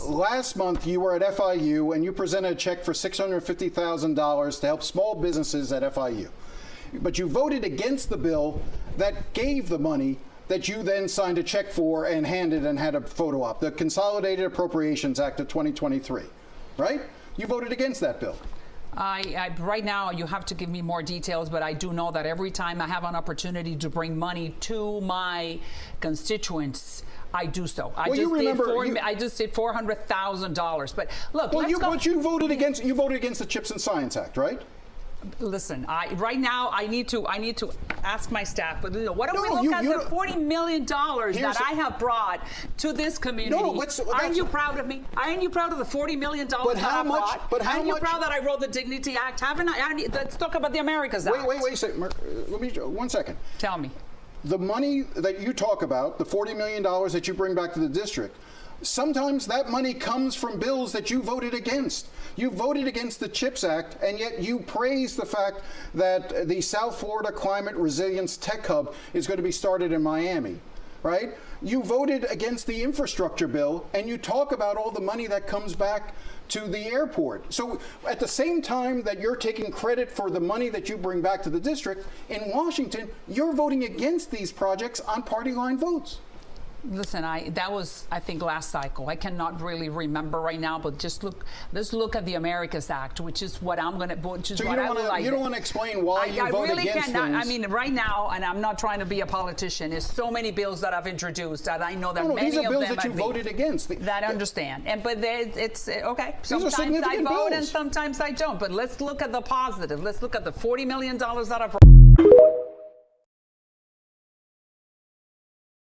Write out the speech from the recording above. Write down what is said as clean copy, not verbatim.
last month you were at FIU and you presented a check for $650,000 to help small businesses at FIU. But you voted against the bill that gave the money that you then signed a check for and handed and had a photo op, the Consolidated Appropriations Act of 2023, right? You voted against that bill. Right now, you have to give me more details, but I do know that every time I have an opportunity to bring money to my constituents, I do so. I just did $400,000. But look, but you voted against the Chips and Science Act, right? Listen, right now I need to ask my staff. But what do we look at the $40 million that I have brought to this community? Aren't you proud of me? Aren't you proud of the $40 million that I brought? But how aren't you much? proud that I wrote the Dignity Act? Haven't I? Let's talk about the Americas Act. Wait a second. Let me 1 second. Tell me. The money that you talk about, the $40 million that you bring back to the district, sometimes that money comes from bills that you voted against. You voted against the CHIPS Act, and yet you praise the fact that the South Florida Climate Resilience Tech Hub is going to be started in Miami, right? You voted against the infrastructure bill, and you talk about all the money that comes back to the airport. So at the same time that you're taking credit for the money that you bring back to the district, in Washington, you're voting against these projects on party line votes. Listen, that was, I think, last cycle. I cannot really remember right now, but let's look at the Americas Act, which is what I'm going to, which is so what I would like. You don't want to explain why you vote really against cannot, things. I mean, right now, and I'm not trying to be a politician, there's so many bills that I've introduced that I know that many of them these are bills that you voted against. That I understand. But it's, okay, sometimes I vote and sometimes I don't. But let's look at the positive. Let's look at the $40 million that I've